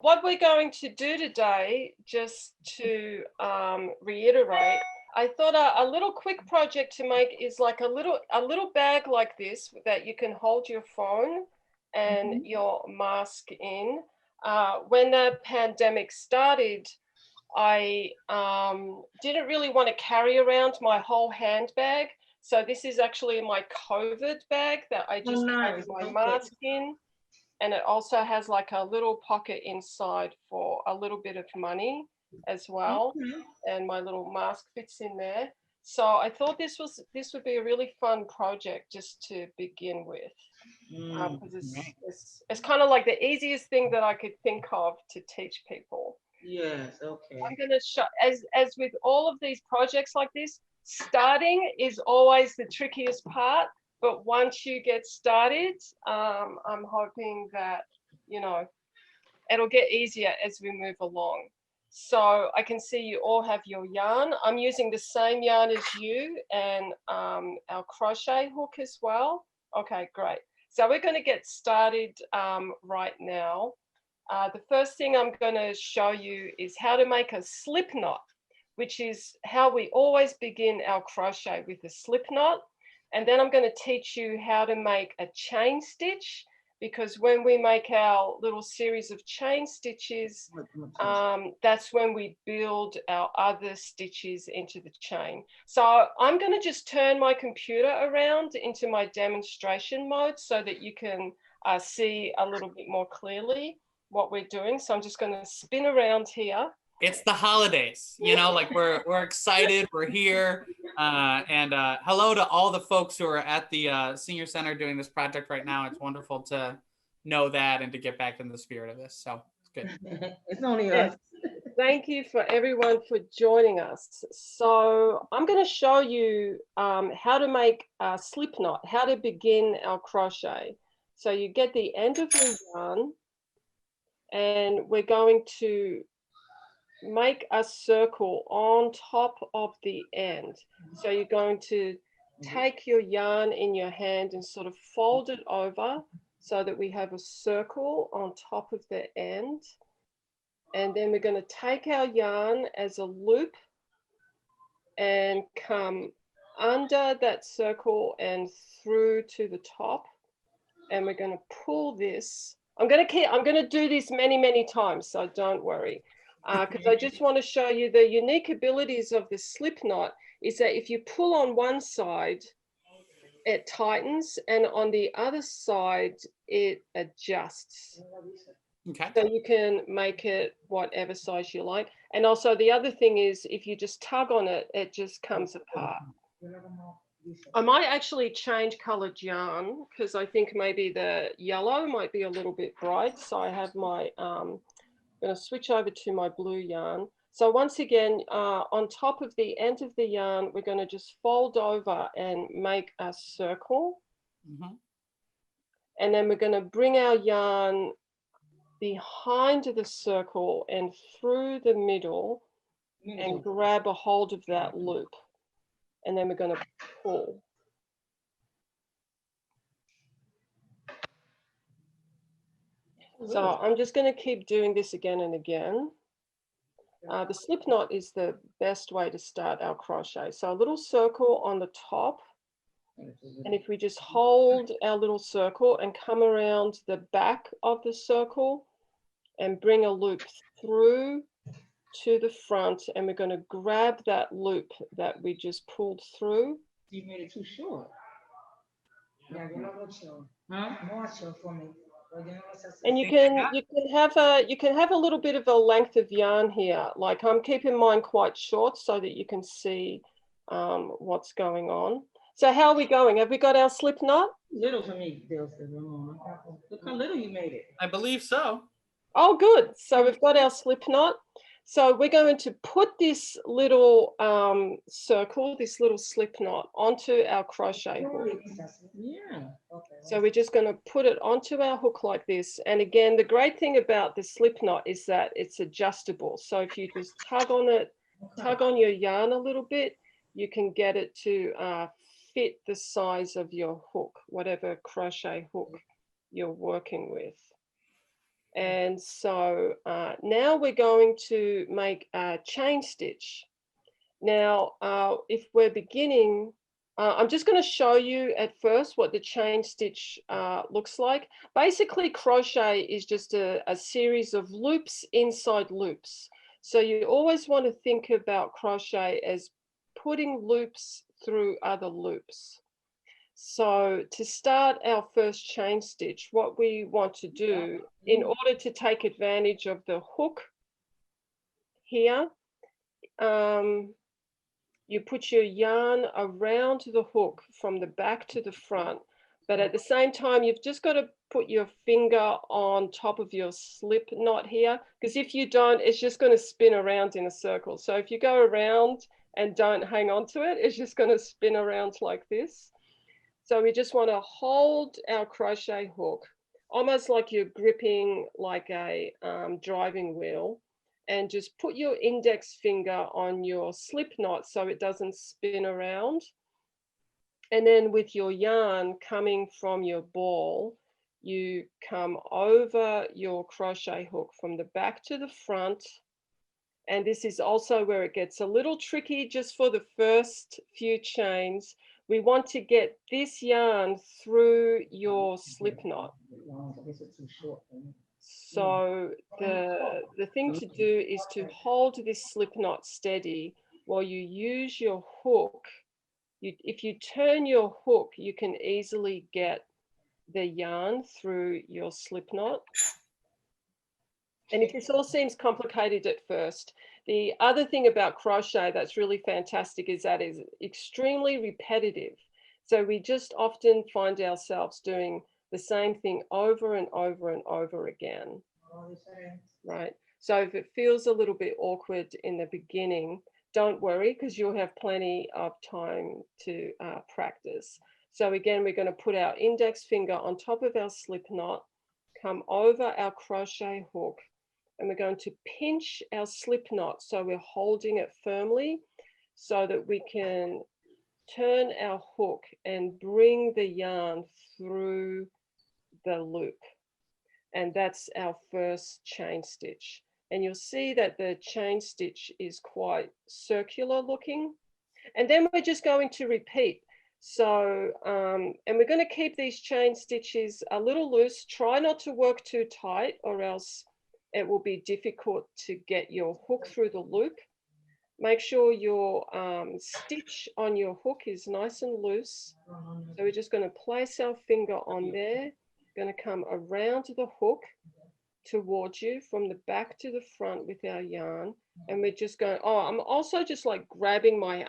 What we're going to do today, just to reiterate, I thought a little quick project to make is like a little bag like this that you can hold your phone and your mask in. When the pandemic started, I didn't really want to carry around my whole handbag. So this is actually my COVID bag that I just carry my mask in. And it also has like a little pocket inside for a little bit of money as well. And my little mask fits in there. So I thought this would be a really fun project just to begin with. Because it's kind of like the easiest thing that I could think of to teach people. Yes, okay. I'm going to show, as with all of these projects like this, starting is always the trickiest part. But once you get started, I'm hoping that, you know, it'll get easier as we move along. So I can see you all have your yarn. I'm using the same yarn as you and our crochet hook as well. Okay, great. So we're going to get started right now. The first thing I'm going to show you is how to make a slip knot, which is how we always begin our crochet, with a slip knot. And then I'm going to teach you how to make a chain stitch, because when we make our little series of chain stitches, that's when we build our other stitches into the chain. So I'm going to just turn my computer around into my demonstration mode so that you can see a little bit more clearly what we're doing. So I'm just going to spin around here. It's the holidays, you know, like we're excited, we're here. And hello to all the folks who are at the Senior Center doing this project right now. It's wonderful to know that and to get back in the spirit of this. So it's good. It's only us. Thank you for everyone for joining us. So I'm going to show you how to make a slip knot, how to begin our crochet. So you get the end of your yarn, and we're going to make a circle on top of the end. So you're going to take your yarn in your hand and sort of fold it over so that we have a circle on top of the end. And then we're going to take our yarn as a loop and come under that circle and through to the top. And we're going to pull this. I'm going to do this many times, so don't worry. Because I just want to show you the unique abilities of the slip knot is that if you pull on one side, it tightens, and on the other side, it adjusts. Okay. So you can make it whatever size you like. And also the other thing is, if you just tug on it, it just comes apart. I might actually change colored yarn because I think maybe the yellow might be a little bit bright. So I have my, I'm going to switch over to my blue yarn. So once again, on top of the end of the yarn, we're going to just fold over and make a circle. And then we're going to bring our yarn behind the circle and through the middle and grab a hold of that loop. And then we're going to pull. So I'm just going to keep doing this again and again. The slip knot is the best way to start our crochet. So a little circle on the top. And if we just hold our little circle and come around the back of the circle and bring a loop through to the front, and we're going to grab that loop that we just pulled through. You made it too short. For me. And you can have a little bit of a length of yarn here. Like I'm keeping mine quite short so that you can see what's going on. So how are we going? Have we got our slip knot? Little for me, Bill said, Ramona. Look how little you made it. I believe so. Oh, good. So we've got our slip knot. So we're going to put this little circle, this little slip knot onto our crochet hook. Yeah. Okay. So we're just going to put it onto our hook like this. And again, the great thing about the slip knot is that it's adjustable. So if you just tug on it, tug on your yarn a little bit, you can get it to fit the size of your hook, whatever crochet hook you're working with. And so now we're going to make a chain stitch. Now, if we're beginning, I'm just going to show you at first what the chain stitch looks like. Basically, crochet is just a series of loops inside loops. So you always want to think about crochet as putting loops through other loops. So to start our first chain stitch, what we want to do in order to take advantage of the hook here, you put your yarn around the hook from the back to the front, but at the same time, you've just got to put your finger on top of your slip knot here, because if you don't, it's just going to spin around in a circle. So if you go around and don't hang on to it, it's just going to spin around like this. So we just want to hold our crochet hook, almost like you're gripping like a driving wheel, and just put your index finger on your slip knot so it doesn't spin around. And then with your yarn coming from your ball, you come over your crochet hook from the back to the front. And this is also where it gets a little tricky just for the first few chains. We want to get this yarn through your slip knot. So the thing to do is to hold this slip knot steady while you use your hook. If you turn your hook, you can easily get the yarn through your slip knot. And if this all seems complicated at first, the other thing about crochet that's really fantastic is that it's extremely repetitive. So we just often find ourselves doing the same thing over and over and over again, right? So if it feels a little bit awkward in the beginning, don't worry, because you'll have plenty of time to practice. So again, we're going to put our index finger on top of our slip knot, come over our crochet hook, and we're going to pinch our slip knot so we're holding it firmly so that we can turn our hook and bring the yarn through the loop. And that's our first chain stitch. And you'll see that the chain stitch is quite circular looking. And then we're just going to repeat. So, and we're going to keep these chain stitches a little loose. Try not to work too tight or else it will be difficult to get your hook through the loop. Make sure your stitch on your hook is nice and loose. So we're just going to place our finger on there, going to come around the hook towards you from the back to the front with our yarn. And we're just going, oh, I'm also just like grabbing my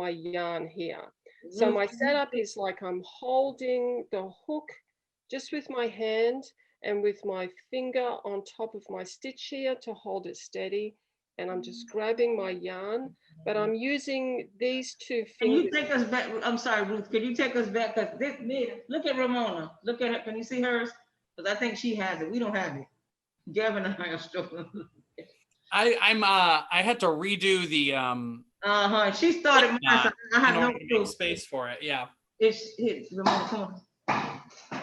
yarn here. So my setup is like I'm holding the hook just with my hand and with my finger on top of my stitch here to hold it steady. And I'm just grabbing my yarn, but I'm using these two fingers. Can you take us back? I'm sorry, Ruth. Can you take us back? Because this, look at Ramona. Look at her. Can you see hers? Because I think she has it. We don't have it. Gavin and I are struggling. I had to redo the She started mine. So I have no clue. Space for it. Yeah. It's Ramona. Come on.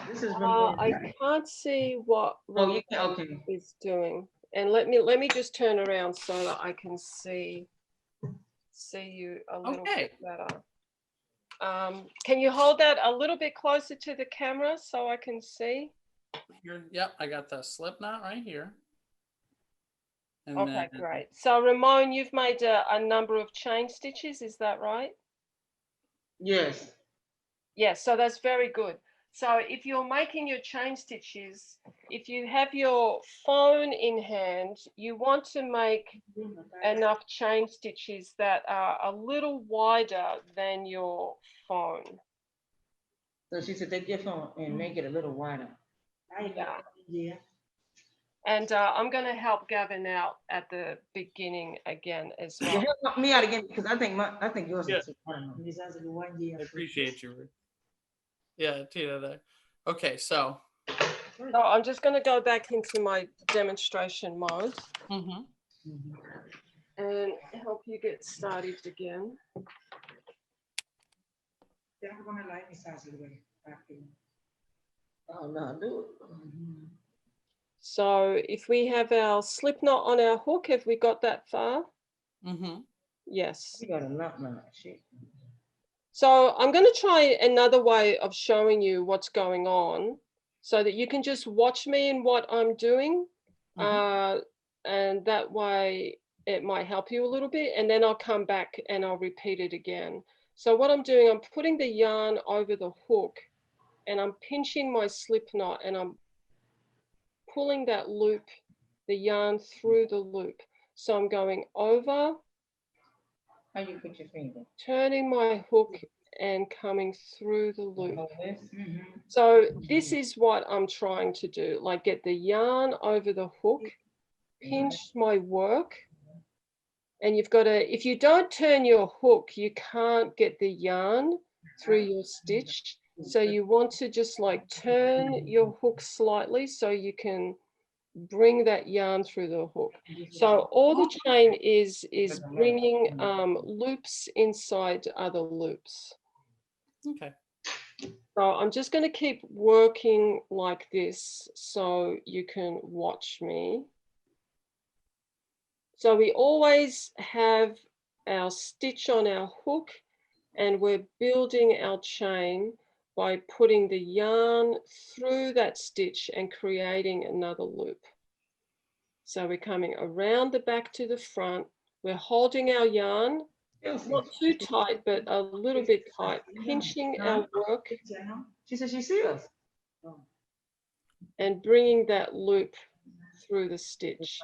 This is Ramona. I can't see what you can. Okay. is doing. And let me just turn around so that I can see you a little bit better. Can you hold that a little bit closer to the camera so I can see? Yep, I got the slip knot right here. And okay, great. So Ramon, you've made a number of chain stitches, is that right? Yes. Yes, so that's very good. So if you're making your chain stitches, if you have your phone in hand, you want to make enough chain stitches that are a little wider than your phone. So she said, take your phone and make it a little wider. Yeah. And I'm going to help Gavin out at the beginning again as well. Yeah, help me out again because I think yours is I appreciate you. Yeah, Tina there. Okay, so I'm just going to go back into my demonstration mode and help you get started again. Oh no, do it. So if we have our slip knot on our hook, have we got that far? Mm-hmm. Yes. You got a knot now, shit. So I'm going to try another way of showing you what's going on so that you can just watch me in what I'm doing. And that way it might help you a little bit. And then I'll come back and I'll repeat it again. So what I'm doing, I'm putting the yarn over the hook and I'm pinching my slip knot and I'm pulling that loop, the yarn through the loop. So I'm going over. How you put your finger? Turning my hook and coming through the loop. Mm-hmm. So this is what I'm trying to do, like get the yarn over the hook, pinch my work. And you've got to, if you don't turn your hook, you can't get the yarn through your stitch. So you want to just like turn your hook slightly so you can bring that yarn through the hook. So all the chain is bringing loops inside other loops. Okay. So I'm just going to keep working like this so you can watch me. So we always have our stitch on our hook and we're building our chain by putting the yarn through that stitch and creating another loop. So we're coming around the back to the front. We're holding our yarn, not too tight, but a little bit tight, pinching our work. She said she sees us. And bringing that loop through the stitch.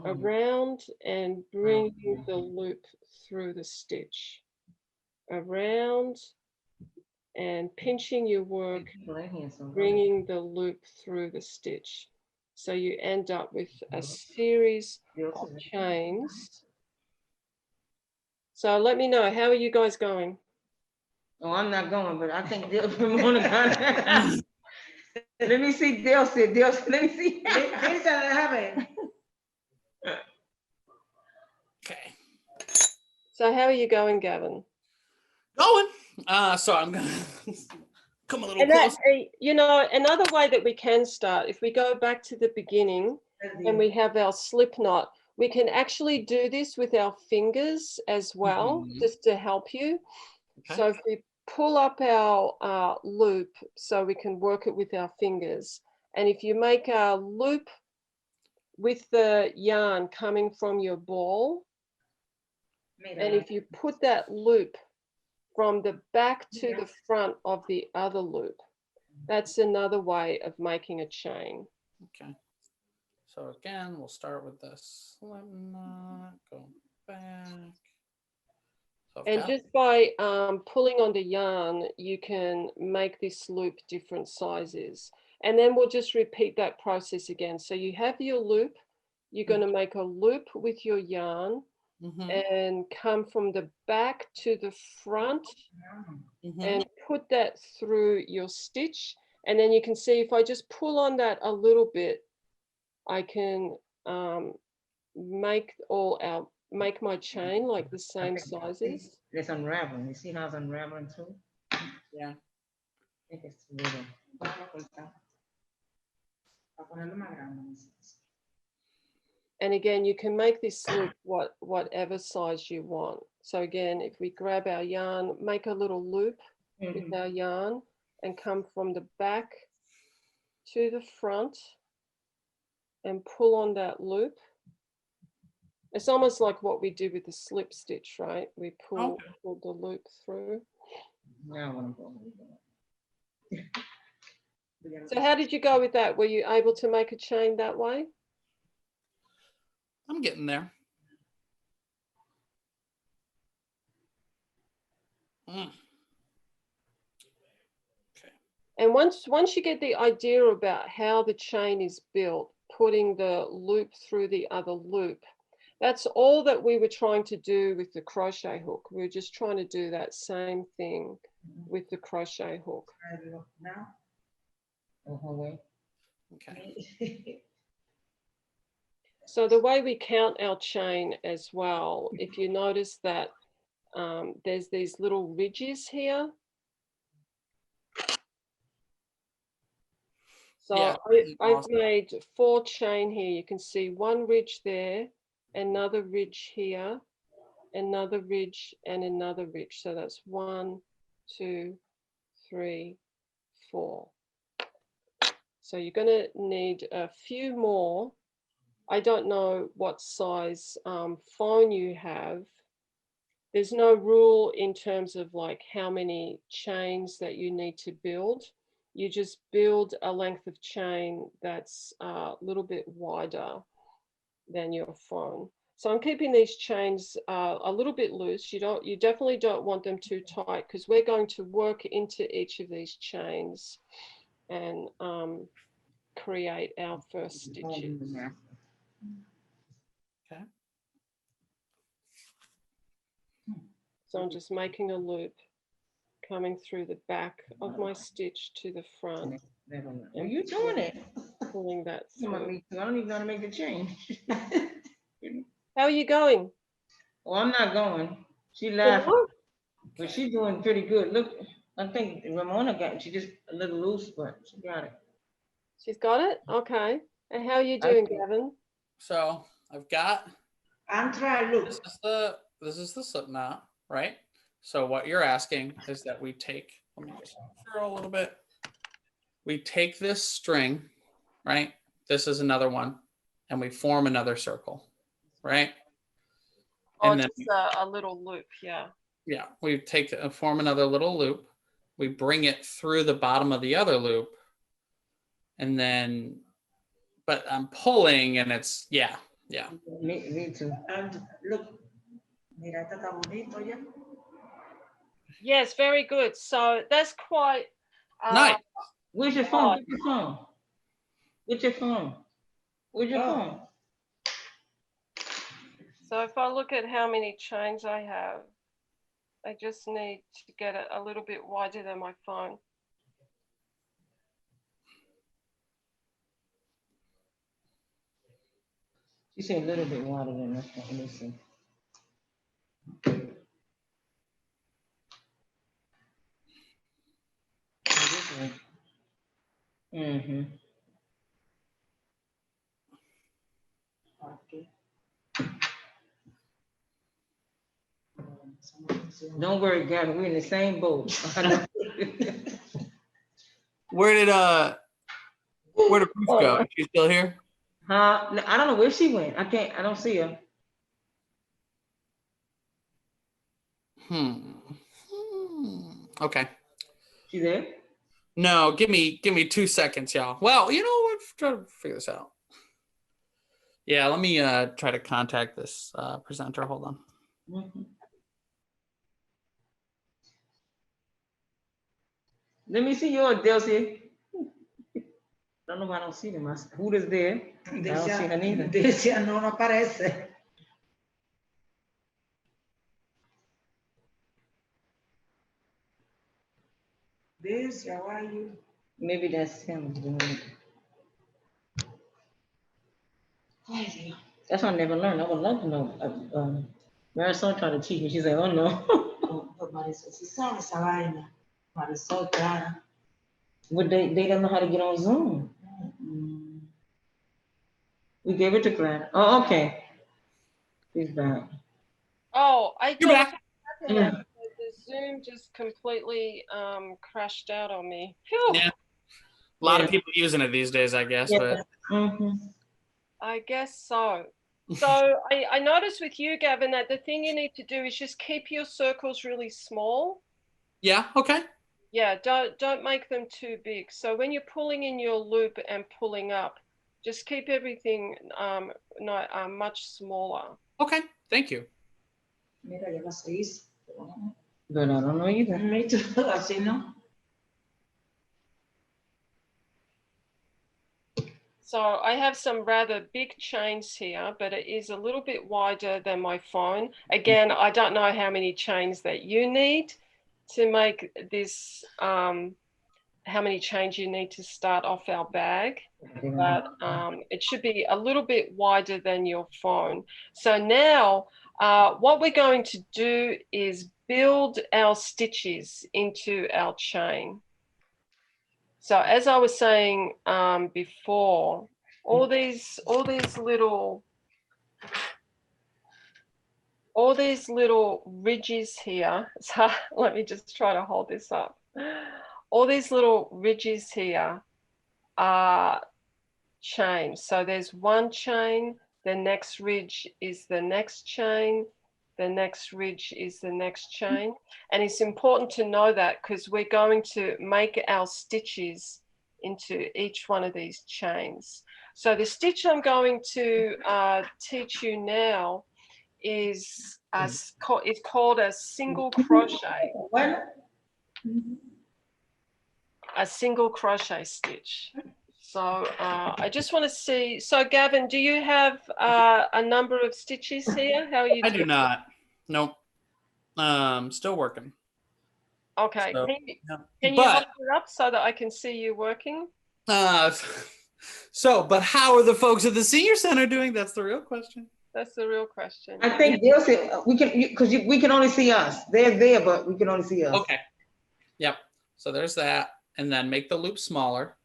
Around and bringing the loop through the stitch. Around and pinching your work, bringing the loop through the stitch. So you end up with a series of chains. So let me know, how are you guys going? Oh, I'm not going, but I think Ramona got it. Let me see, Dale said, let me see. Okay. So how are you going, Gavin? Going. So I'm gonna come a little And closer. that, you know, another way that we can start, if we go back to the beginning and we have our slip knot, we can actually do this with our fingers as well, just to help you. Okay. So if we pull up our loop so we can work it with our fingers, and if you make a loop with the yarn coming from your ball, and if you put that loop from the back to the front of the other loop, that's another way of making a chain. Okay. So again, we'll start with this slip knot, go back. So and just by pulling on the yarn, you can make this loop different sizes. And then we'll just repeat that process again. So you have your loop, you're going to make a loop with your yarn and come from the back to the front and put that through your stitch. And then you can see if I just pull on that a little bit, I can make my chain like the same sizes. It's unraveling. You see how it's unraveling too? Yeah. I think it's a little. And again, you can make this loop whatever size you want. So again, if we grab our yarn, make a little loop with our yarn and come from the back to the front and pull on that loop. It's almost like what we did with the slip stitch, right? We pull the loop through. So how did you go with that? Were you able to make a chain that way? I'm getting there. Okay. And once you get the idea about how the chain is built, putting the loop through the other loop, that's all that we were trying to do with the crochet hook. We were just trying to do that same thing with the crochet hook. Okay. So the way we count our chain as well, if you notice that there's these little ridges here. So Yeah, I've awesome. made 4 chain here. You can see 1 ridge there, another ridge here, another ridge and another ridge. So that's 1, 2, 3, 4. So you're going to need a few more. I don't know what size phone you have. There's no rule in terms of like how many chains that you need to build. You just build a length of chain that's a little bit wider than your phone. So I'm keeping these chains a little bit loose. You definitely don't want them too tight because we're going to work into each of these chains and create our first stitches. Okay. So I'm just making a loop coming through the back of my stitch to the front. Are you doing it? Pulling that I through. don't even know how to make the change. How are you going? Well, I'm not going. She You're laughed, not? but she's doing pretty good. Look, I think Ramona got it. She just a little loose, but she got it. She's got it? Okay. And how are you I doing, think- Gavin? So I've got I'm trying. Look, this is the slip knot, right? So what you're asking is that we take, let me just throw a little bit. We take this string, right? This is another one, and we form another circle, right? Oh, And then just a little loop, yeah. yeah, we take form another little loop. We bring it through the bottom of the other loop, and then, but I'm pulling, and it's yeah. me too. And look, mira, está tan bonito ya. Yes, very good. So that's quite Nice. Where's your phone? Get your phone. Get your phone. Where's your phone? So if I look at how many chains I have, I just need to get it a little bit wider than my phone. She said a little bit wider than that. Let me see. Mm-hmm. Okay. Don't worry, Gavin. We're in the same boat. Where did Ruth go? Is she still here? Huh? I don't know where she went. I don't see her. Okay. She there? No, give me 2 seconds, y'all. Well, you know what? Try to figure this out. Yeah, let me try to contact this presenter. Hold on. Mm-hmm. Let me see yours, Delcy. I don't know why I don't see them. Who is there? I don't see her neither. Decia no aparece. Decia, why are you? Maybe that's him doing it. That's why I never learned. I would love to know. Marisol tried to teach me. She said, "Oh no." But Marisol, si sabe esa vaina. Marisol, Clara. But they don't know how to get on Zoom. We gave it to Clara. Oh, okay. He's back. Oh, I You're don't back. know what happened. The Zoom just completely crashed out on me. Phew. Yeah. A lot of people using it these days, I guess. Yeah. But I guess so. So I noticed with you, Gavin, that the thing you need to do is just keep your circles really small. yeah, okay. Yeah, don't make them too big. So when you're pulling in your loop and pulling up, just keep everything much smaller. Okay, thank you. Mira, ya las 6. But I don't know either. Me too, así no. So I have some rather big chains here, but it is a little bit wider than my phone. Again, I don't know how many chains that you need to make this, how many chains you need to start off our bag, but it should be a little bit wider than your phone. So now what we're going to do is build our stitches into our chain. So as I was saying before, all these little ridges here. So let me just try to hold this up. All these little ridges here are chains. So there's one chain, the next ridge is the next chain, the next ridge is the next chain. And it's important to know that because we're going to make our stitches into each one of these chains. So the stitch I'm going to teach you now is it's called a single crochet. A single crochet stitch. So I just want to see. So Gavin, do you have a number of stitches here? How are you doing? I do not. Nope. Still working. Okay. So, can you hold it up so that I can see you working? But how are the folks at the senior center doing? That's the real question. That's the real question. I think they'll say we can, because we can only see us. They're there, but we can only see us. Okay. Yep. So there's that, and then make the loop smaller.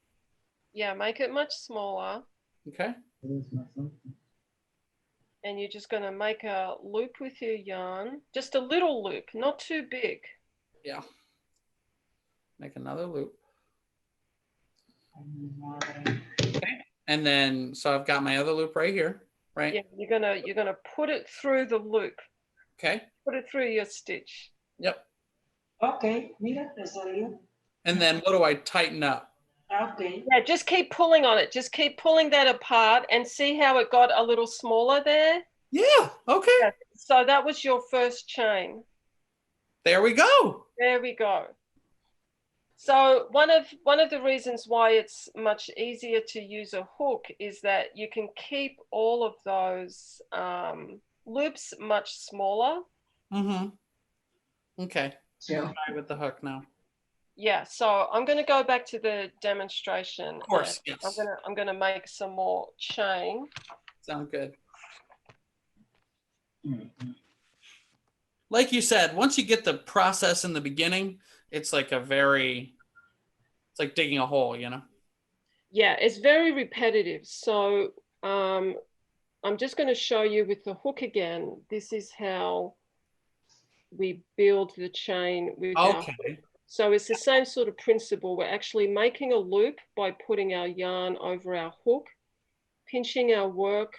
Yeah, make it much smaller. Okay. And you're just going to make a loop with your yarn, just a little loop, not too big. Yeah. Make another loop. Okay. And then, so I've got my other loop right here, right? Yeah, you're gonna put it through the loop. Okay. Put it through your stitch. Yep. Okay, mira, te salió. And then what do I tighten up? Okay. Yeah, just keep pulling on it. Just keep pulling that apart and see how it got a little smaller there. Yeah. Okay. Yeah. So that was your first chain. There we go. There we go. So one of the reasons why it's much easier to use a hook is that you can keep all of those loops much smaller. Mm-hmm. Okay. Yeah. Try with the hook now. Yeah, so I'm going to go back to the demonstration. Of course, yes. I'm going to make some more chain. Sound good. Like you said, once you get the process in the beginning, it's like it's like digging a hole, you know? Yeah, it's very repetitive. So I'm just going to show you with the hook again. This is how we build the chain with our hook. So it's the same sort of principle. We're actually making a loop by putting our yarn over our hook, pinching our work,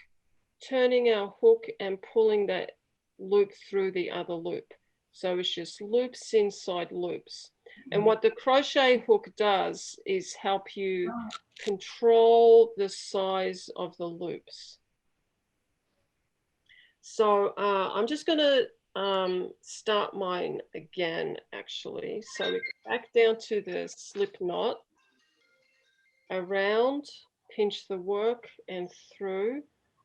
turning our hook and pulling that loop through the other loop. So it's just loops inside loops. And what the crochet hook does is help you control the size of the loops. So I'm just going to start mine again, actually. So we go back down to the slip knot, around, pinch the work and through.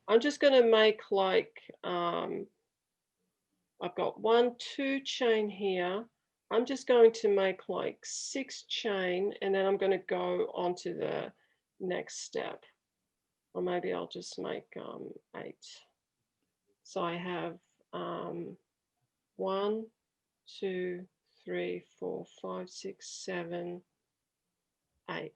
I'm just going to make like, I've got 1, 2 chain here. I'm just going to make like 6 chain and then I'm going to go on to the next step. Or maybe I'll just make 8. So I have 1, 2, 3, 4, 5, 6, 7, 8.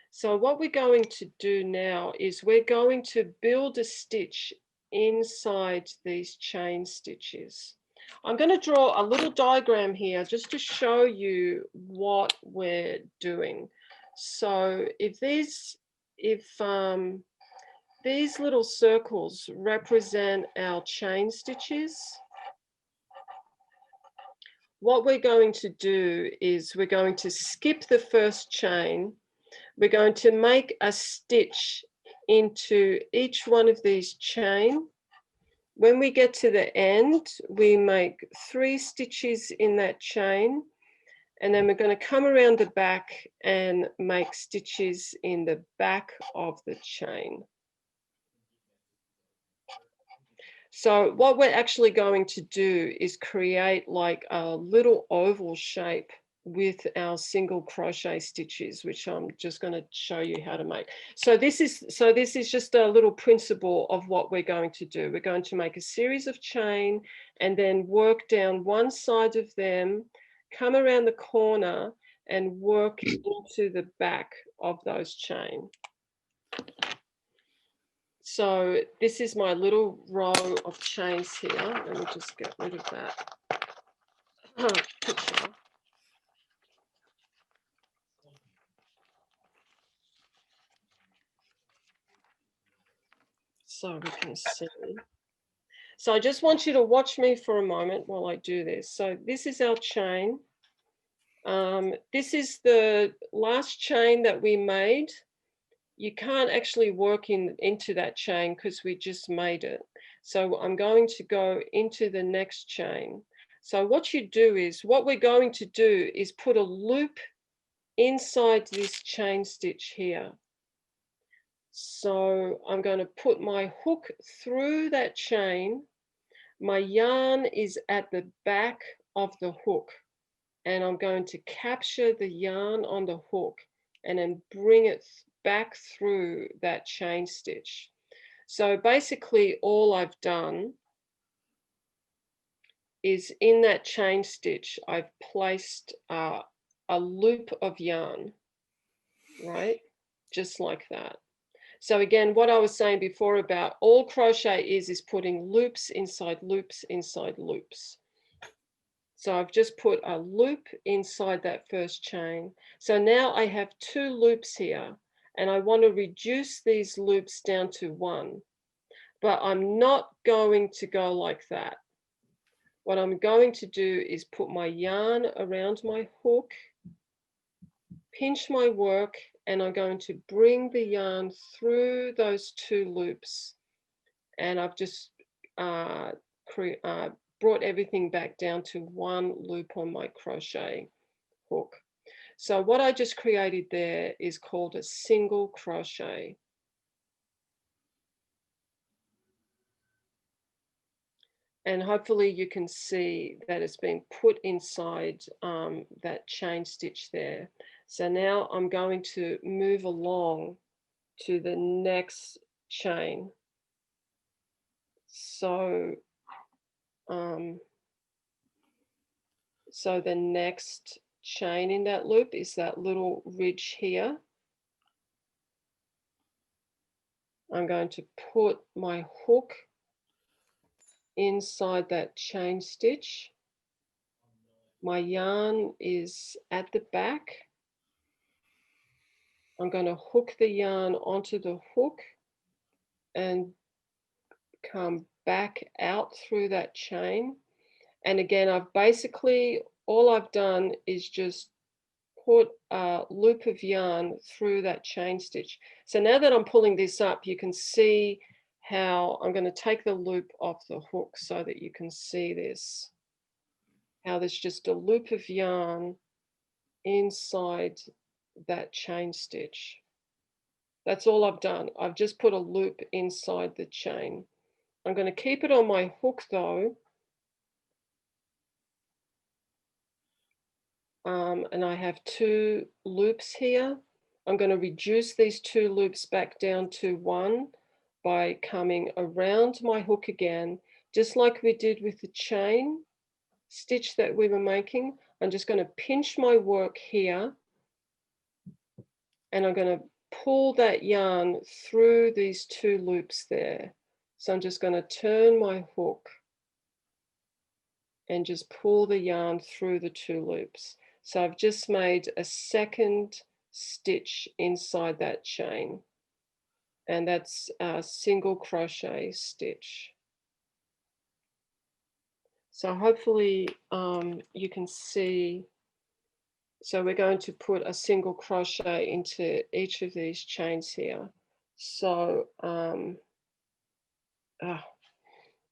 So what we're going to do now is we're going to build a stitch inside these chain stitches. I'm going to draw a little diagram here just to show you what we're doing. So if these little circles represent our chain stitches, what we're going to do is we're going to skip the first chain. We're going to make a stitch into each one of these chain. When we get to the end, we make 3 stitches in that chain, and then we're going to come around the back and make stitches in the back of the chain. So what we're actually going to do is create like a little oval shape with our single crochet stitches, which I'm just going to show you how to make. So this is just a little principle of what we're going to do. We're going to make a series of chain and then work down one side of them come around the corner and work into the back of those chain. So this is my little row of chains here. Let me just get rid of that picture. So we can see. So I just want you to watch me for a moment while I do this. So this is our chain. This is the last chain that we made. You can't actually work into that chain because we just made it. So I'm going to go into the next chain. So what you do is, what we're going to do is put a loop inside this chain stitch here. So I'm going to put my hook through that chain. My yarn is at the back of the hook, and I'm going to capture the yarn on the hook and then bring it back through that chain stitch. So basically all I've done is in that chain stitch, I've placed a loop of yarn, right? Just like that. So again, what I was saying before about all crochet is putting loops inside loops inside loops. So I've just put a loop inside that first chain. So now I have 2 loops here, and I want to reduce these loops down to 1. But I'm not going to go like that. What I'm going to do is put my yarn around my hook, pinch my work, and I'm going to bring the yarn through those 2 loops. And I've just brought everything back down to 1 loop on my crochet hook. So what I just created there is called a single crochet. And hopefully you can see that it's been put inside that chain stitch there. So now I'm going to move along to the next chain. So, so the next chain in that loop is that little ridge here. I'm going to put my hook inside that chain stitch. My yarn is at the back. I'm going to hook the yarn onto the hook and come back out through that chain. And again, all I've done is just put a loop of yarn through that chain stitch. So now that I'm pulling this up, you can see how I'm going to take the loop off the hook so that you can see this, how there's just a loop of yarn inside that chain stitch. That's all I've done. I've just put a loop inside the chain. I'm going to keep it on my hook though. And I have 2 loops here. I'm going to reduce these 2 loops back down to 1 by coming around my hook again, just like we did with the chain stitch that we were making. I'm just going to pinch my work here, and I'm going to pull that yarn through these 2 loops there. So I'm just going to turn my hook and just pull the yarn through the 2 loops. So I've just made a second stitch inside that chain, and that's a single crochet stitch. So hopefully you can see. So we're going to put a single crochet into each of these chains here. So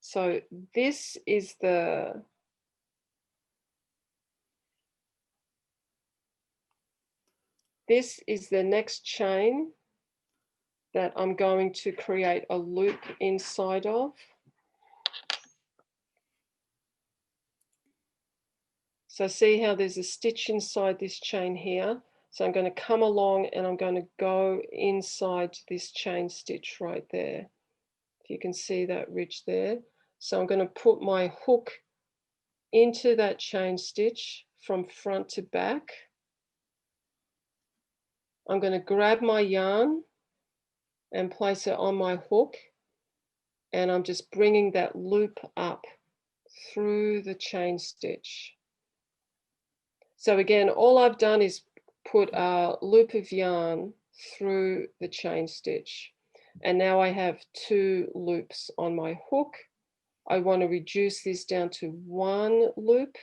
so this is the next chain that I'm going to create a loop inside of. So see how there's a stitch inside this chain here. So I'm going to come along and I'm going to go inside this chain stitch right there. If you can see that ridge there. So I'm going to put my hook into that chain stitch from front to back. I'm going to grab my yarn and place it on my hook, and I'm just bringing that loop up through the chain stitch. So again, all I've done is put a loop of yarn through the chain stitch, and now I have 2 loops on my hook. I want to reduce this down to 1 loop,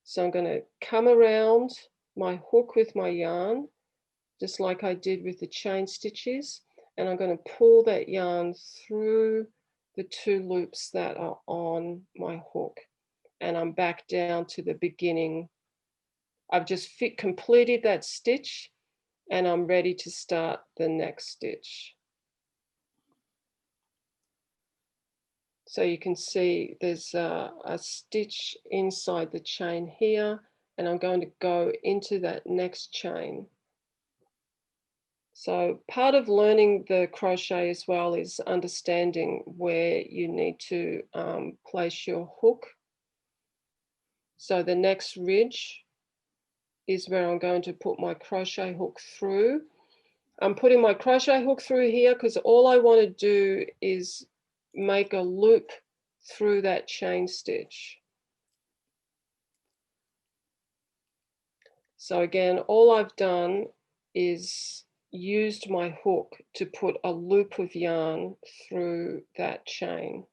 so I'm going to come around my hook with my yarn, just like I did with the chain stitches, and I'm going to pull that yarn through the 2 loops that are on my hook, and I'm back down to the beginning. I've just completed that stitch, and I'm ready to start the next stitch. So you can see there's a stitch inside the chain here, and I'm going to go into that next chain. So part of learning the crochet as well is understanding where you need to place your hook. So the next ridge is where I'm going to put my crochet hook through. I'm putting my crochet hook through here because all I want to do is make a loop through that chain stitch. So again, all I've done is used my hook to put a loop of yarn through that chain.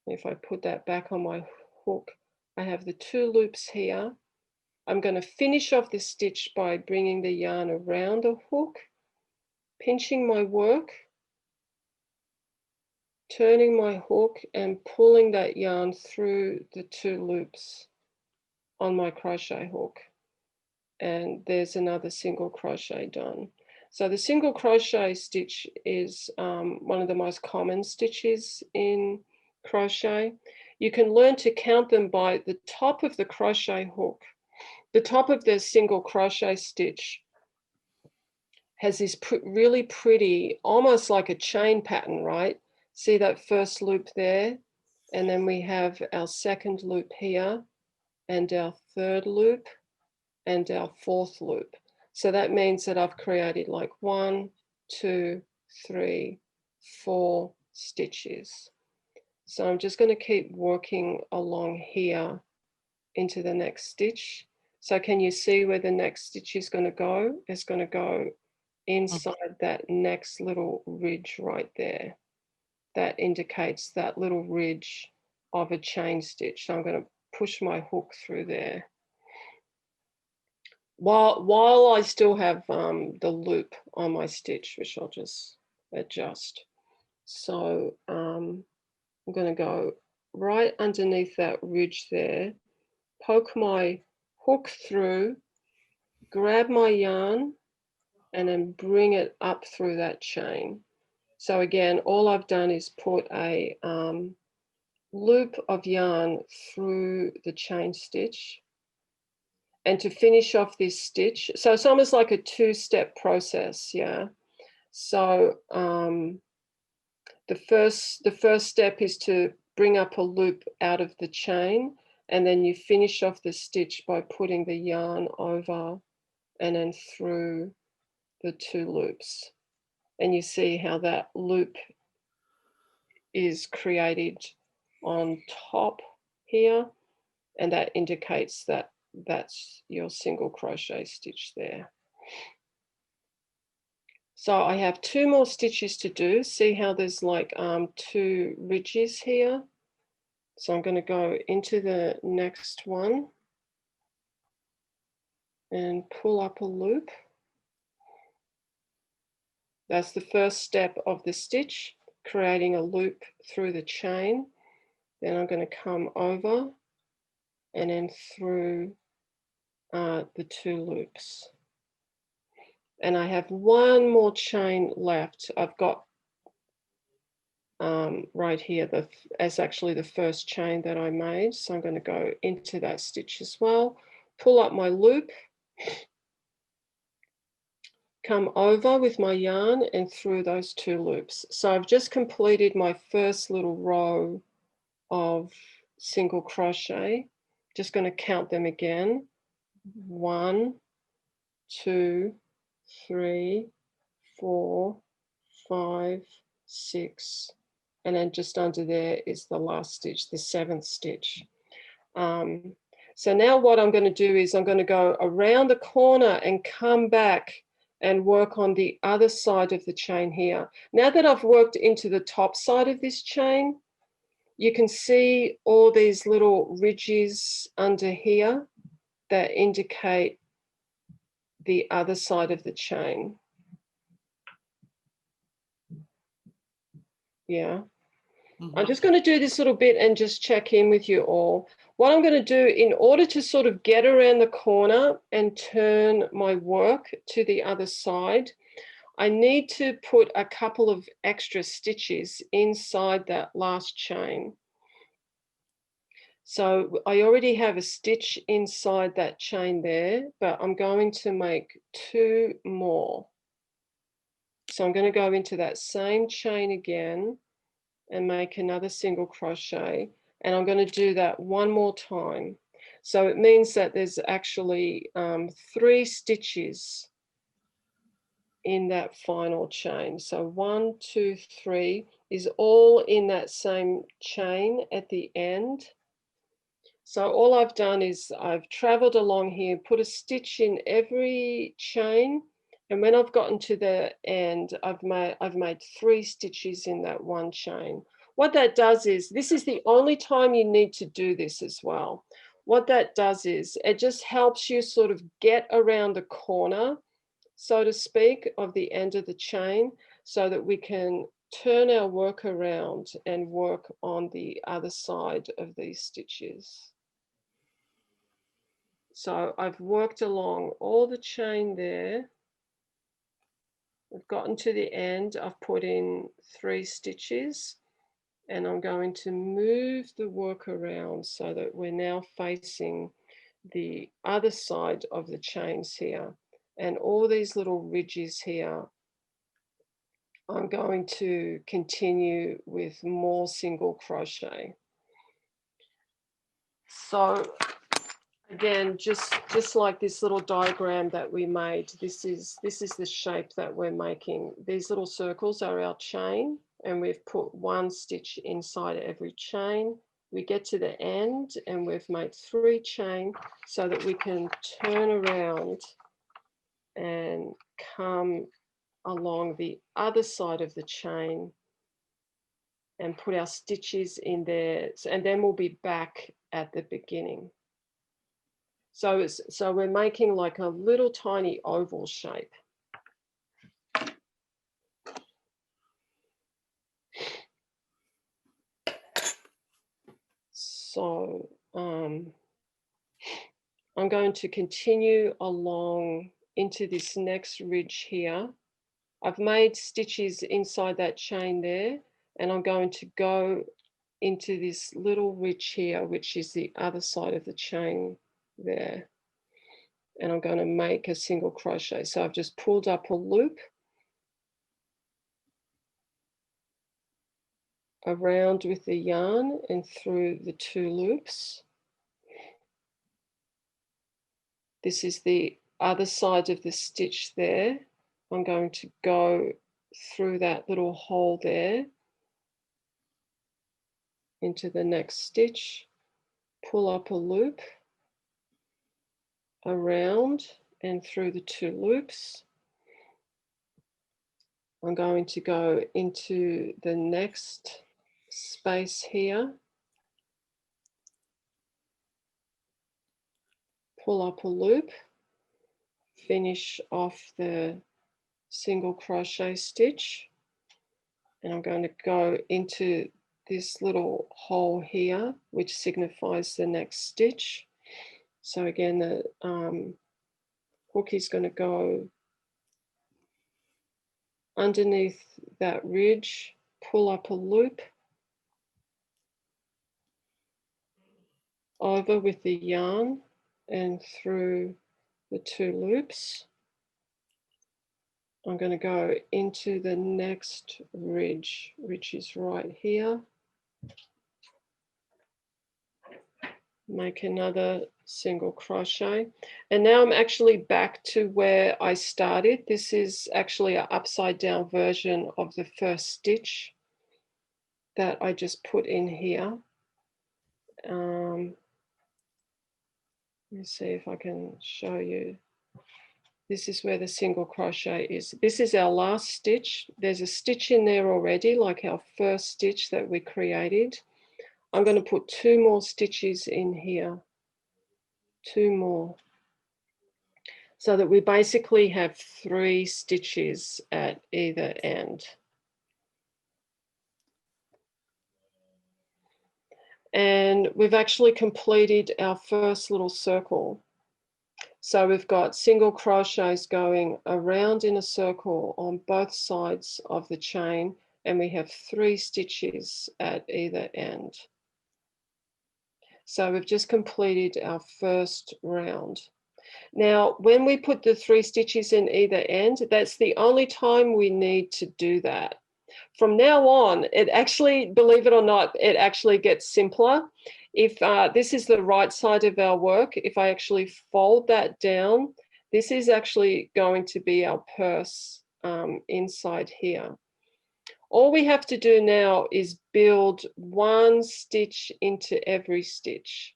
If I put that back on my hook, I have the 2 loops here. I'm going to finish off this stitch by bringing the yarn around the hook, pinching my work, turning my hook and pulling that yarn through the 2 loops on my crochet hook. And there's another single crochet done. So the single crochet stitch is one of the most common stitches in crochet. You can learn to count them by the top of the crochet hook. The top of the single crochet stitch has this really pretty, almost like a chain pattern, right? See that first loop there? And then we have our second loop here, and our third loop, and our 4th loop. So that means that I've created like 1, 2, 3, 4 stitches. So I'm just going to keep working along here into the next stitch. So can you see where the next stitch is going to go? It's going to go inside that next little ridge right there. That indicates that little ridge of a chain stitch. So I'm going to push my hook through there. While I still have the loop on my stitch, which I'll just adjust. So I'm going to go right underneath that ridge there, poke my hook through, grab my yarn, and then bring it up through that chain. So again, all I've done is put a loop of yarn through the chain stitch. And to finish off this stitch, so it's almost like a 2-step process, yeah. So the first step is to bring up a loop out of the chain, and then you finish off the stitch by putting the yarn over and then through the 2 loops. And you see how that loop is created on top here, and that indicates that that's your single crochet stitch there. So I have 2 more stitches to do. See how there's like 2 ridges here? So I'm going to go into the next one and pull up a loop. That's the first step of the stitch, creating a loop through the chain. Then I'm going to come over and then through the 2 loops. And I have 1 more chain left. I've got right here, as actually the first chain that I made. So I'm going to go into that stitch as well, pull up my loop, come over with my yarn and through those 2 loops. So I've just completed my first little row of single crochet. just going to count them again. 1, 2, 3, 4, 5, 6, and then just under there is the last stitch, the 7th stitch. So now what I'm going to do is I'm going to go around the corner and come back and work on the other side of the chain here. Now that I've worked into the top side of this chain, you can see all these little ridges under here that indicate the other side of the chain. Yeah. I'm just going to do this little bit and just check in with you all. What I'm going to do in order to sort of get around the corner and turn my work to the other side, I need to put a couple of extra stitches inside that last chain. So I already have a stitch inside that chain there, but I'm going to make 2 more. So I'm going to go into that same chain again and make another single crochet, and I'm going to do that 1 more time. So it means that there's actually 3 stitches in that final chain. So 1, 2, 3 is all in that same chain at the end. So all I've done is I've traveled along here, put a stitch in every chain, and when I've gotten to the end, I've made 3 stitches in that one chain. What that does is, this is the only time you need to do this as well. What that does is, it just helps you sort of get around the corner, so to speak, of the end of the chain, so that we can turn our work around and work on the other side of these stitches. So I've worked along all the chain there. I've gotten to the end, I've put in 3 stitches, and I'm going to move the work around so that we're now facing the other side of the chains here. And all these little ridges here, I'm going to continue with more single crochet. So again, just like this little diagram that we made, this is the shape that we're making. These little circles are our chain, and we've put 1 stitch inside every chain. We get to the end and we've made 3 chain so that we can turn around and come along the other side of the chain and put our stitches in there, and then we'll be back at the beginning. So we're making like a little tiny oval shape. So I'm going to continue along into this next ridge here. I've made stitches inside that chain there, and I'm going to go into this little ridge here, which is the other side of the chain there. And I'm going to make a single crochet. So I've just pulled up a loop around with the yarn and through the 2 loops. This is the other side of the stitch there. I'm going to go through that little hole there into the next stitch, pull up a loop around and through the 2 loops. I'm going to go into the next space here, pull up a loop, finish off the single crochet stitch, and I'm going to go into this little hole here, which signifies the next stitch. So again, the hook is going to go underneath that ridge, pull up a loop, over with the yarn and through the 2 loops. I'm going to go into the next ridge, which is right here. make another single crochet, and now I'm actually back to where I started. This is actually an upside down version of the first stitch that I just put in here. Let me see if I can show you. This is where the single crochet is. This is our last stitch. There's a stitch in there already, like our first stitch that we created. I'm going to put 2 more stitches in here. 2 more. So that we basically have 3 stitches at either end. And we've actually completed our first little circle. So we've got single crochets going around in a circle on both sides of the chain, and we have 3 stitches at either end. So we've just completed our first round. Now, when we put the 3 stitches in either end, that's the only time we need to do that. From now on, it actually, believe it or not, it actually gets simpler. If this is the right side of our work, if I actually fold that down, this is actually going to be our purse inside here. All we have to do now is build 1 stitch into every stitch.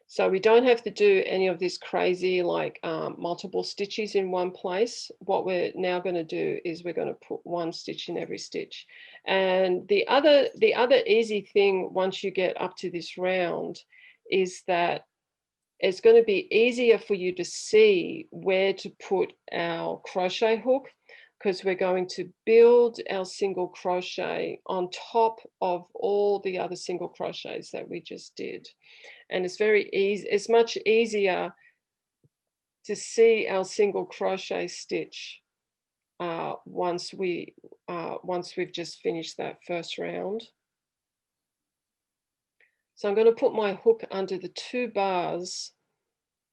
So we don't have to do any of this crazy like multiple stitches in one place. What we're now going to do is we're going to put 1 stitch in every stitch. And the other easy thing once you get up to this round is that it's going to be easier for you to see where to put our crochet hook, because we're going to build our single crochet on top of all the other single crochets that we just did. And it's very easy, it's much easier to see our single crochet stitch once we've just finished that first round. So I'm going to put my hook under the 2 bars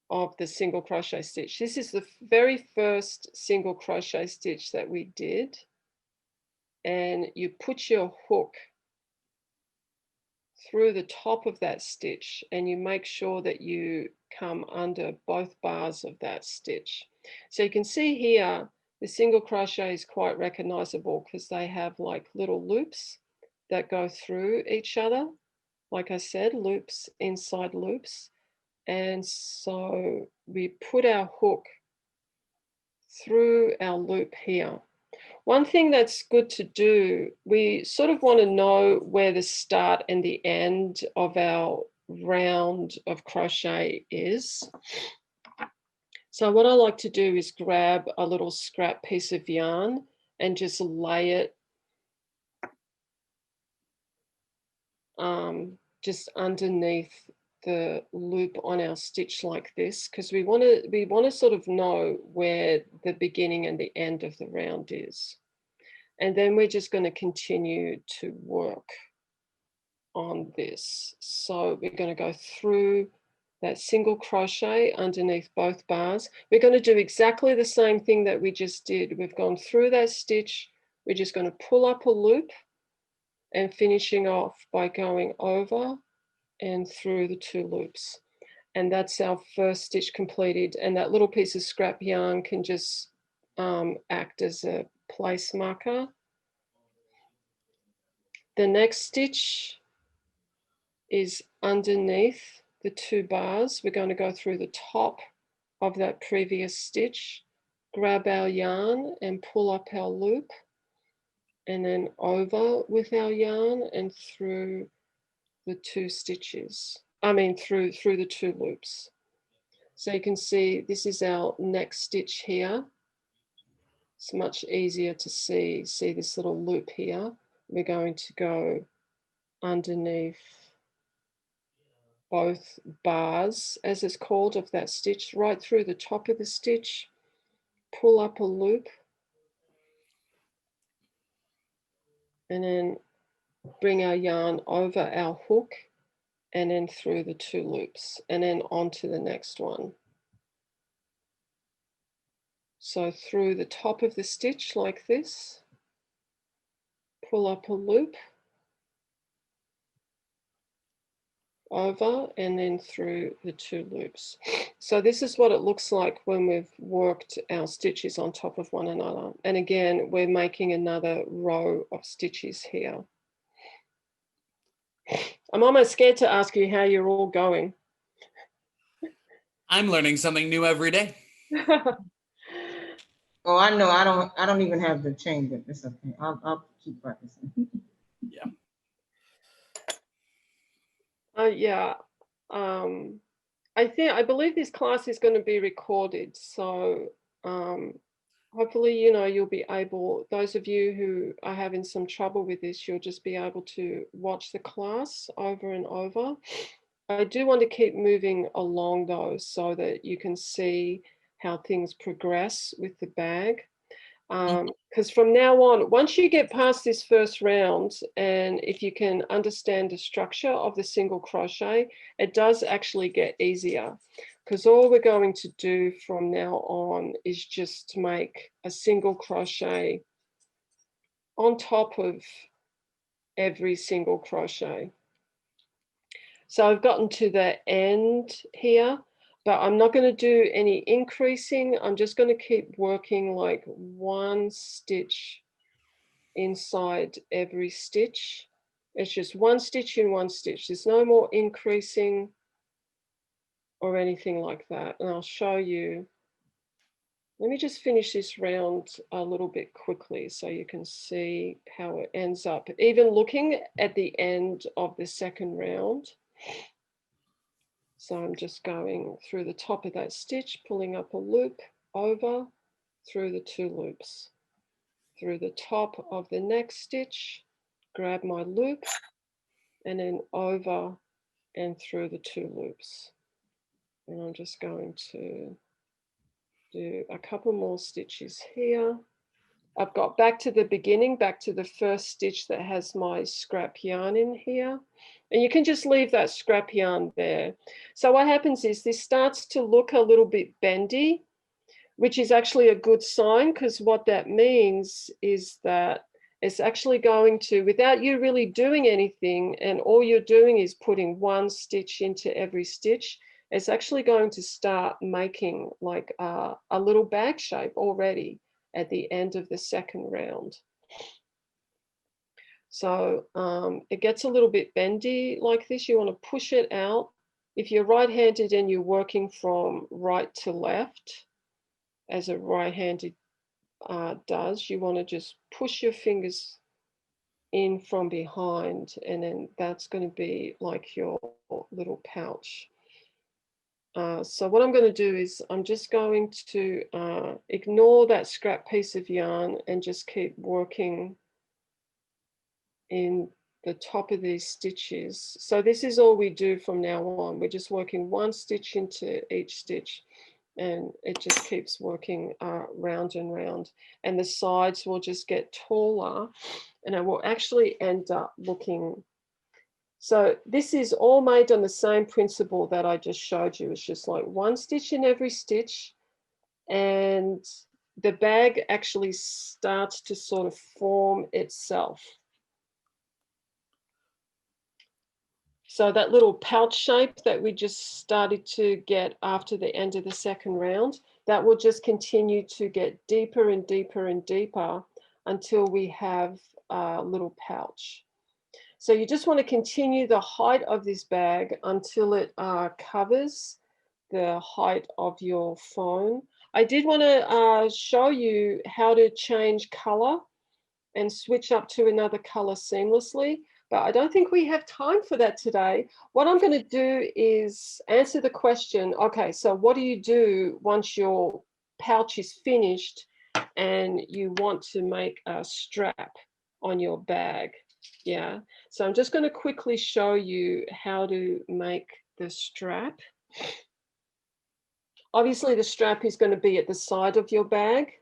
of the single crochet stitch. This is the very first single crochet stitch that we did. And you put your hook through the top of that stitch, and you make sure that you come under both bars of that stitch. So you can see here, the single crochet is quite recognizable because they have like little loops that go through each other. Like I said, loops inside loops. And so we put our hook through our loop here. One thing that's good to do, we sort of want to know where the start and the end of our round of crochet is. So what I like to do is grab a little scrap piece of yarn and just lay it just underneath the loop on our stitch like this, because we want to sort of know where the beginning and the end of the round is. And then we're just going to continue to work on this. So we're going to go through that single crochet underneath both bars. We're going to do exactly the same thing that we just did. We've gone through that stitch. We're just going to pull up a loop and finishing off by going over and through the 2 loops. And that's our first stitch completed. And that little piece of scrap yarn can just act as a place marker. The next stitch is underneath the 2 bars. We're going to go through the top of that previous stitch, grab our yarn and pull up our loop, and then over with our yarn and through the 2 stitches. I mean through the 2 loops. So you can see this is our next stitch here. It's much easier to see this little loop here. We're going to go underneath both bars, as it's called, of that stitch, right through the top of the stitch, pull up a loop, and then bring our yarn over our hook and then through the 2 loops and then on to the next one. So through the top of the stitch like this, pull up a loop, over and then through the 2 loops. So this is what it looks like when we've worked our stitches on top of one another. And again, we're making another row of stitches here. I'm almost scared to ask you how you're all going. I'm learning something new every day. Oh, I know. I don't even have the chain, but it's okay. I'll keep practicing. Yeah. Yeah. I believe this class is going to be recorded. So hopefully, you know, you'll be able, those of you who are having some trouble with this, you'll just be able to watch the class over and over. I do want to keep moving along though, so that you can see how things progress with the bag. Because from now on, once you get past this first round, and if you can understand the structure of the single crochet, it does actually get easier. Because all we're going to do from now on is just make a single crochet on top of every single crochet. So I've gotten to the end here, but I'm not going to do any increasing. I'm just going to keep working like 1 stitch inside every stitch. It's just 1 stitch in 1 stitch. There's no more increasing or anything like that. And I'll show you. Let me just finish this round a little bit quickly so you can see how it ends up. Even looking at the end of the second round. So I'm just going through the top of that stitch, pulling up a loop over through the 2 loops. Through the top of the next stitch, grab my loop, and then over and through the 2 loops. And I'm just going to do a couple more stitches here. I've got back to the beginning, back to the first stitch that has my scrap yarn in here. And you can just leave that scrap yarn there. So what happens is this starts to look a little bit bendy, which is actually a good sign, because what that means is that it's actually going to, without you really doing anything, and all you're doing is putting 1 stitch into every stitch, it's actually going to start making like a little bag shape already at the end of the second round. So it gets a little bit bendy like this. You want to push it out. If you're right-handed and you're working from right to left, as a right-handed does, you want to just push your fingers in from behind, and then that's going to be like your little pouch. So what I'm going to do is I'm just going to ignore that scrap piece of yarn and just keep working in the top of these stitches. So this is all we do from now on. We're just working 1 stitch into each stitch, and it just keeps working round and round. And the sides will just get taller, and it will actually end up looking. So this is all made on the same principle that I just showed you. It's just like 1 stitch in every stitch, and the bag actually starts to sort of form itself. So that little pouch shape that we just started to get after the end of the second round, that will just continue to get deeper and deeper and deeper until we have a little pouch. So you just want to continue the height of this bag until it covers the height of your phone. I did want to show you how to change color and switch up to another color seamlessly, but I don't think we have time for that today. What I'm going to do is answer the question, okay, so what do you do once your pouch is finished and you want to make a strap on your bag? Yeah, so I'm just going to quickly show you how to make the strap. Obviously, the strap is going to be at the side of your bag.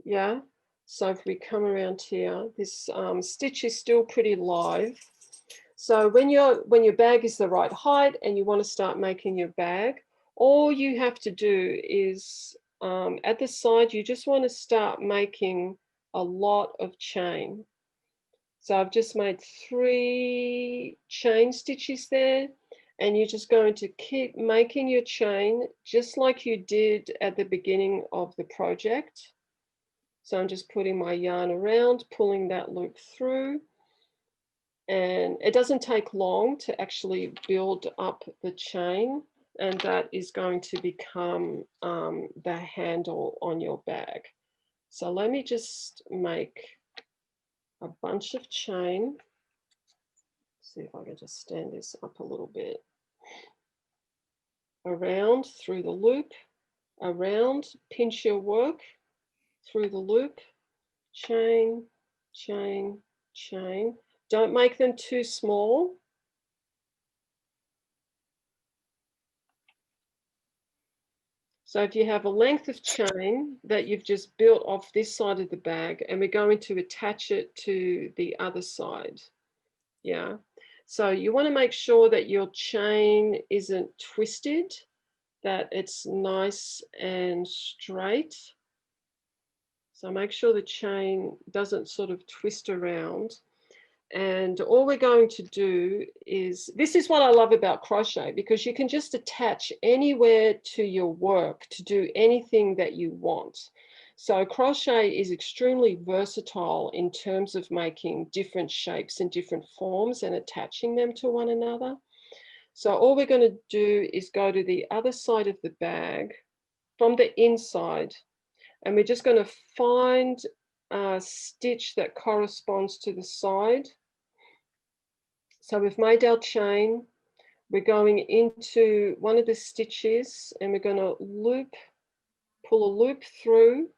Yeah, so if we come around here, this stitch is still pretty live. So when your bag is the right height and you want to start making your bag, all you have to do is at the side, you just want to start making a lot of chain. So I've just made 3 chain stitches there, And you're just going to keep making your chain just like you did at the beginning of the project. So I'm just putting my yarn around, pulling that loop through. And it doesn't take long to actually build up the chain, and that is going to become the handle on your bag. So let me just make a bunch of chain. See if I can just stand this up a little bit. Around, through the loop, around, pinch your work, through the loop, chain, chain, chain. Don't make them too small. So if you have a length of chain that you've just built off this side of the bag, and we're going to attach it to the other side, yeah. So you want to make sure that your chain isn't twisted, that it's nice and straight. So make sure the chain doesn't sort of twist around. And all we're going to do is, this is what I love about crochet, because you can just attach anywhere to your work to do anything that you want. So crochet is extremely versatile in terms of making different shapes and different forms and attaching them to one another. So all we're going to do is go to the other side of the bag from the inside, and we're just going to find a stitch that corresponds to the side. So we've made our chain, we're going into one of the stitches, and we're going to loop, pull a loop through.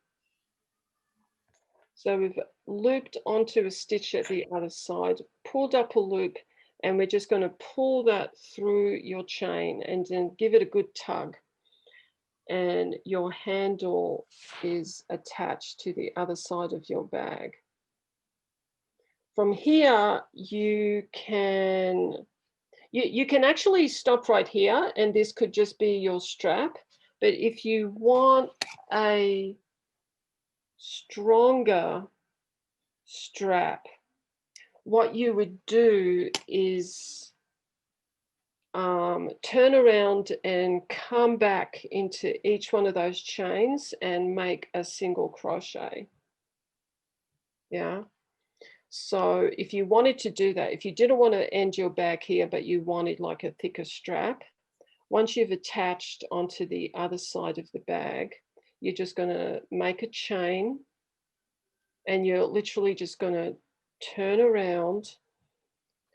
So we've looped onto a stitch at the other side, pulled up a loop, and we're just going to pull that through your chain and then give it a good tug. And your handle is attached to the other side of your bag. From here, you can actually stop right here, and this could just be your strap. But if you want a stronger strap, what you would do is turn around and come back into each one of those chains and make a single crochet. Yeah. So if you wanted to do that, if you didn't want to end your bag here, but you wanted like a thicker strap, once you've attached onto the other side of the bag, you're just going to make a chain, and you're literally just going to turn around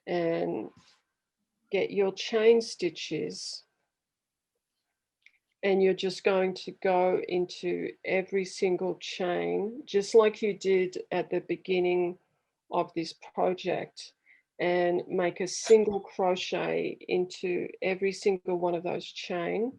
and get your chain stitches, and you're just going to go into every single chain, just like you did at the beginning of this project, and make a single crochet into every single one of those chain.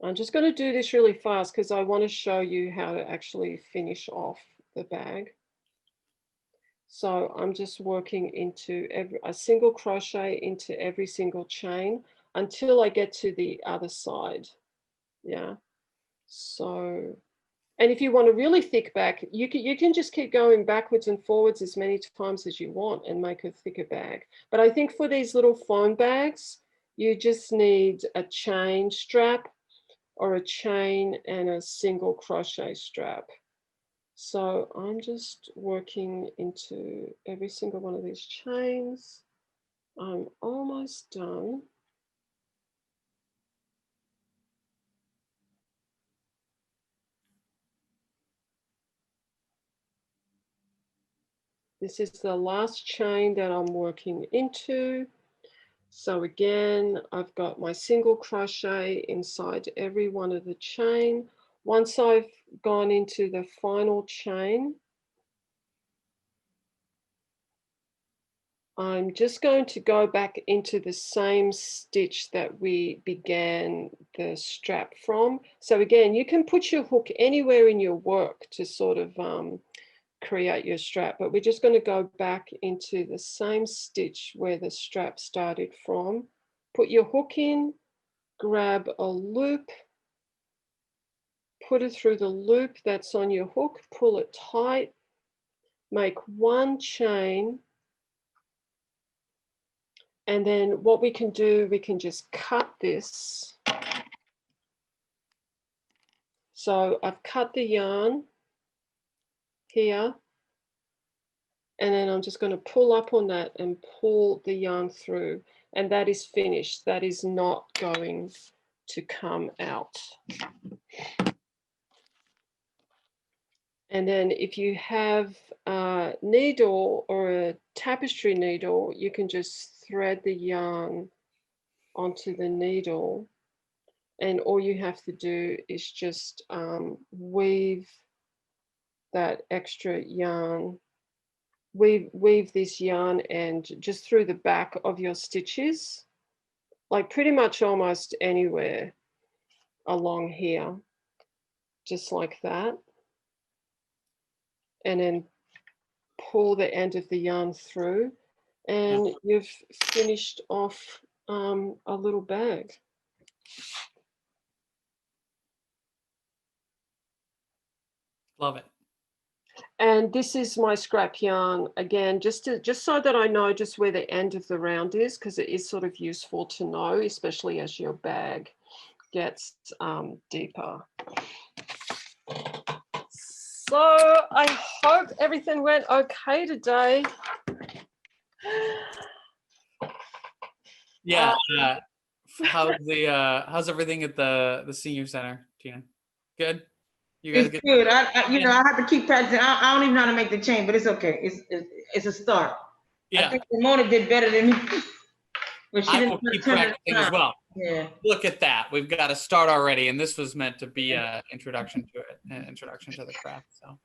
I'm just going to do this really fast because I want to show you how to actually finish off the bag. So I'm just working into a single crochet into every single chain until I get to the other side. Yeah. So, and if you want a really thick bag, you can just keep going backwards and forwards as many times as you want and make a thicker bag. But I think for these little phone bags, you just need a chain strap or a chain and a single crochet strap. So I'm just working into every single one of these chains. I'm almost done. This is the last chain that I'm working into. So again, I've got my single crochet inside every one of the chain. Once I've gone into the final chain, I'm just going to go back into the same stitch that we began the strap from. So again, you can put your hook anywhere in your work to sort of create your strap, but we're just going to go back into the same stitch where the strap started from. Put your hook in, grab a loop, put it through the loop that's on your hook, pull it tight, make one chain, and then what we can do, we can just cut this. So I've cut the yarn here, and then I'm just going to pull up on that and pull the yarn through, and that is finished. That is not going to come out. And then if you have a needle or a tapestry needle, you can just thread the yarn onto the needle. And all you have to do is just weave that extra yarn, weave this yarn and just through the back of your stitches, like pretty much almost anywhere along here, just like that. And then pull the end of the yarn through, and you've finished off a little bag. Love it. And this is my scrap yarn again, just so that I know just where the end of the round is, because it is sort of useful to know, especially as your bag gets deeper. So I hope everything went okay today. Yeah. How's everything at the senior center, Tina? Good. You guys It's good. I have to keep practicing. I don't even know how to make the chain, but it's okay. It's a start. Yeah. I think Ramona did better than me. But she I didn't will keep turn it practicing as around. well. Yeah. Look at that. We've got a start already, and this was meant to be an introduction to it, an introduction to the craft. So